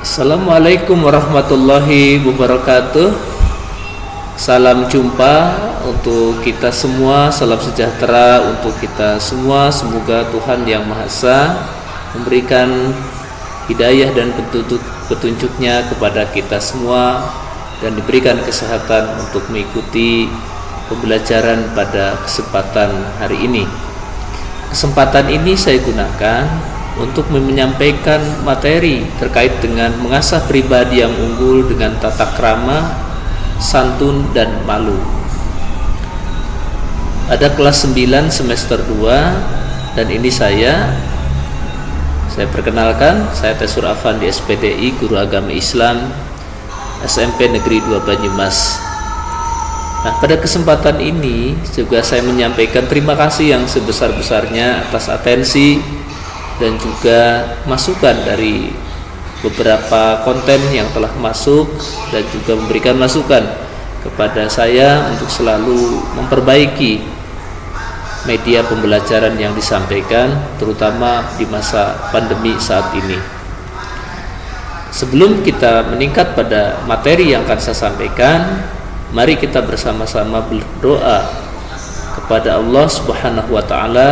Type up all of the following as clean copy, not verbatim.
Assalamualaikum warahmatullahi wabarakatuh. Salam jumpa untuk kita semua, salam sejahtera untuk kita semua. Semoga Tuhan Yang Maha Esa memberikan hidayah dan petunjuknya kepada kita semua, dan diberikan kesehatan untuk mengikuti pembelajaran pada kesempatan hari ini. Kesempatan ini saya gunakan untuk menyampaikan materi terkait dengan mengasah pribadi yang unggul dengan tata krama, santun, dan malu. Ada kelas 9 semester 2, dan ini saya perkenalkan, saya Tesur Afandi SPDI, Guru Agama Islam SMP Negeri 2 Banyumas. Nah, pada kesempatan ini juga saya menyampaikan terima kasih yang sebesar-besarnya atas atensi dan juga masukan dari beberapa konten yang telah masuk, dan juga memberikan masukan kepada saya untuk selalu memperbaiki media pembelajaran yang disampaikan, terutama di masa pandemi saat ini. Sebelum kita meningkat pada materi yang akan saya sampaikan, mari kita bersama-sama berdoa kepada Allah Subhanahu wa Ta'ala,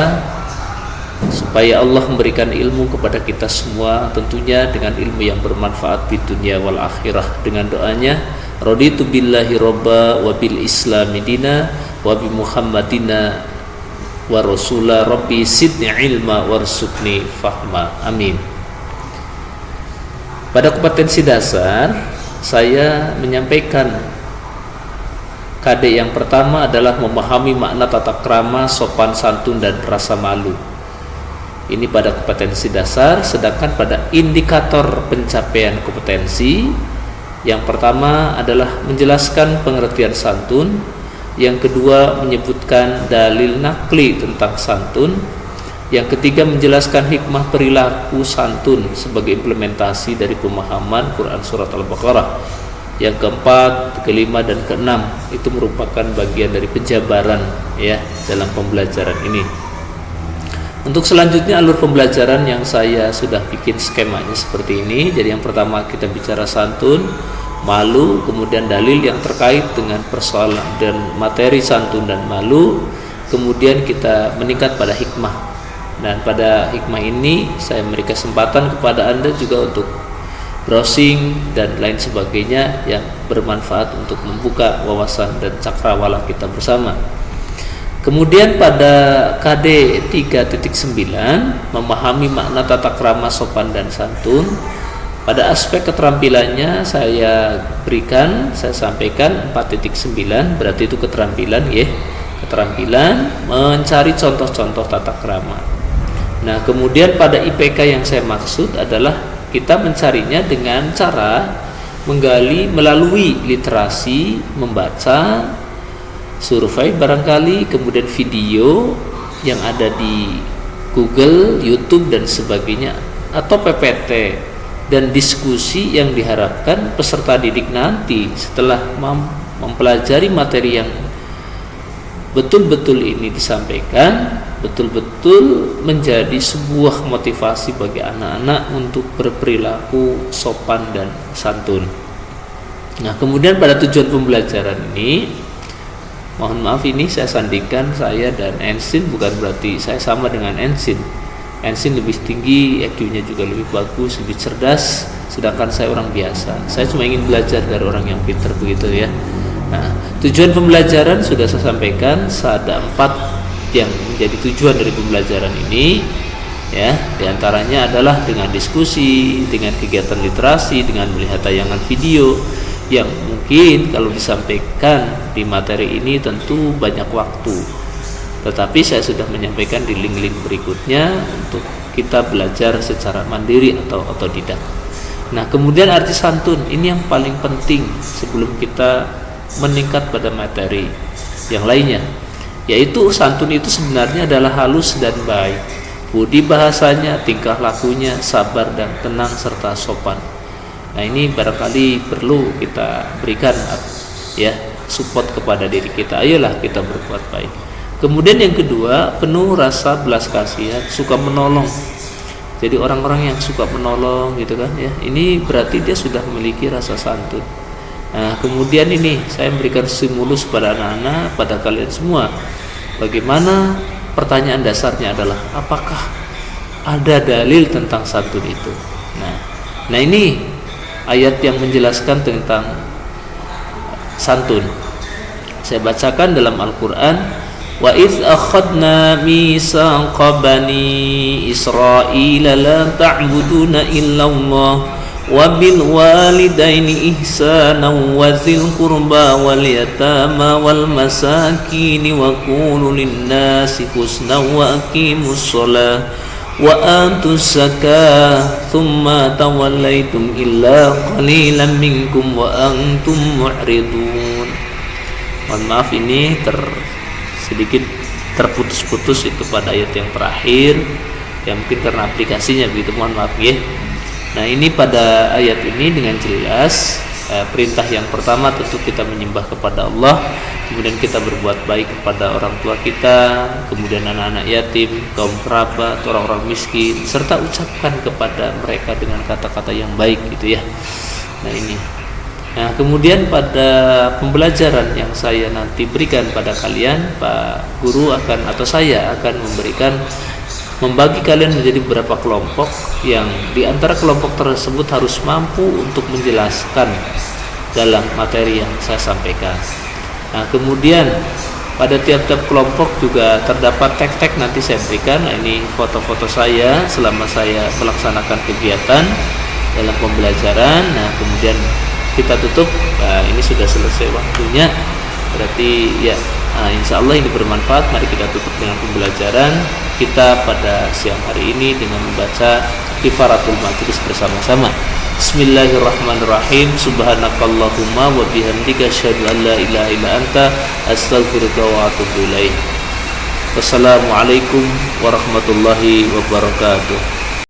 supaya Allah memberikan ilmu kepada kita semua, tentunya dengan ilmu yang bermanfaat di dunia wal akhirah. Dengan doanya, raditu billahi robba wa bil islami dina wa bi muhammadina wa rasula rabbi sidni ilma warzuqni fahma, amin. Pada kompetensi dasar, saya menyampaikan KD yang pertama adalah memahami makna tata krama, sopan santun, dan rasa malu. Ini pada kompetensi dasar. Sedangkan pada indikator pencapaian kompetensi, yang pertama adalah menjelaskan pengertian santun, yang kedua menyebutkan dalil nakli tentang santun, yang ketiga menjelaskan hikmah perilaku santun sebagai implementasi dari pemahaman Quran Surat Al-Baqarah, yang keempat, kelima, dan keenam itu merupakan bagian dari penjabaran ya dalam pembelajaran ini. Untuk selanjutnya alur pembelajaran yang saya sudah bikin skemanya seperti ini. Jadi yang pertama kita bicara santun, malu, kemudian dalil yang terkait dengan persoalan dan materi santun dan malu, kemudian kita meningkat pada hikmah. Dan pada hikmah ini saya memberi kesempatan kepada Anda juga untuk browsing dan lain sebagainya yang bermanfaat untuk membuka wawasan dan cakrawala kita bersama. Kemudian pada KD 3.9 memahami makna tata krama, sopan, dan santun. Pada aspek keterampilannya saya sampaikan 4.9, berarti itu keterampilan ya. Keterampilan mencari contoh-contoh tata krama. Nah, kemudian pada IPK yang saya maksud adalah kita mencarinya dengan cara menggali melalui literasi, membaca, survei barangkali, kemudian video yang ada di Google, YouTube, dan sebagainya, atau PPT, dan diskusi yang diharapkan peserta didik nanti setelah mempelajari materi yang betul-betul ini disampaikan, betul-betul menjadi sebuah motivasi bagi anak-anak untuk berperilaku sopan dan santun. Nah, kemudian pada tujuan pembelajaran ini, mohon maaf ini saya sandingkan saya dan Ensin, bukan berarti saya sama dengan Ensin. Ensin lebih tinggi, IQ-nya juga lebih bagus, lebih cerdas, sedangkan saya orang biasa. Saya cuma ingin belajar dari orang yang pintar, begitu ya. Nah, tujuan pembelajaran sudah saya sampaikan, ada 4 yang menjadi tujuan dari pembelajaran ini ya. Di antaranya adalah dengan diskusi, dengan kegiatan literasi, dengan melihat tayangan video yang mungkin kalau disampaikan di materi ini tentu banyak waktu, tetapi saya sudah menyampaikan di link-link berikutnya untuk kita belajar secara mandiri atau otodidak. Nah, kemudian arti santun ini yang paling penting sebelum kita meningkat pada materi yang lainnya, yaitu santun itu sebenarnya adalah halus dan baik, budi bahasanya, tingkah lakunya, sabar dan tenang, serta sopan. Nah, ini barangkali perlu kita berikan ya support kepada diri kita. Ayolah kita berbuat baik. Kemudian yang kedua, penuh rasa belas kasihan, suka menolong. Jadi orang-orang yang suka menolong gitu kan ya, ini berarti dia sudah memiliki rasa santun. Nah, kemudian ini saya memberikan stimulus pada anak-anak, pada kalian semua. Bagaimana, pertanyaan dasarnya adalah apakah ada dalil tentang santun itu? Nah ini ayat yang menjelaskan tentang santun. Saya bacakan dalam Al-Qur'an, wa idz akhadna mitsaqa bani Israila la ta'buduna illallah wa bil walidaini ihsana wa dzil qurba wal yatama wal masakin wa qulu lin nasi husna wa aqimus shalah wa antus zakah thumma tawallaitum illa qalilan minkum wa antum mu'ridun. Mohon maaf, ini sedikit terputus-putus itu pada ayat yang terakhir, yang mungkin karena aplikasinya begitu, mohon maaf ya. Nah ini pada ayat ini dengan jelas perintah yang pertama tentu kita menyembah kepada Allah, kemudian kita berbuat baik kepada orang tua kita, kemudian anak-anak yatim, kaum kerabat, orang-orang miskin, serta ucapkan kepada mereka dengan kata-kata yang baik gitu ya. Nah ini. Nah kemudian pada pembelajaran yang saya nanti berikan pada kalian, Pak Guru akan atau saya akan membagi kalian menjadi beberapa kelompok yang di antara kelompok tersebut harus mampu untuk menjelaskan dalam materi yang saya sampaikan. Nah kemudian pada tiap-tiap kelompok juga terdapat tag-tag nanti saya berikan. Nah, ini foto-foto saya selama saya melaksanakan kegiatan dalam pembelajaran. Nah kemudian kita tutup. Nah, ini sudah selesai waktunya, berarti ya insya Allah ini bermanfaat. Mari kita tutup dengan pembelajaran kita pada siang hari ini dengan membaca kifaratul majlis bersama-sama. Bismillahirrahmanirrahim. Subhanakallahumma wa bihamdika asyhadu an la ilaha illa anta astaghfiruka wa atubu ilaik. Wassalamualaikum warahmatullahi wabarakatuh.